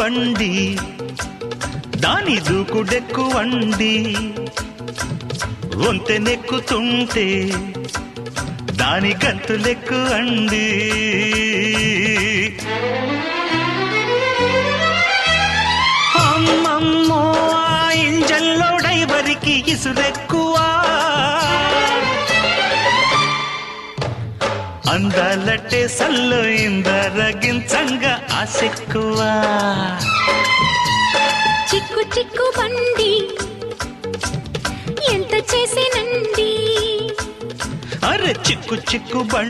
బండి దాని దూకుడెక్కువండి వంతెనెక్కుతుంటే దాని గంతులెక్కు అండి అమ్మమ్మో ఆ ఇంజన్లో డైవరికి ఇసురెక్కువా అందాలట్టే సల్లో ఇందరగించంగా ఆసెక్కువా చిక్కు చిక్కు బండి ఎంత చేసేనండి అరే చిక్కు చిక్కు బండి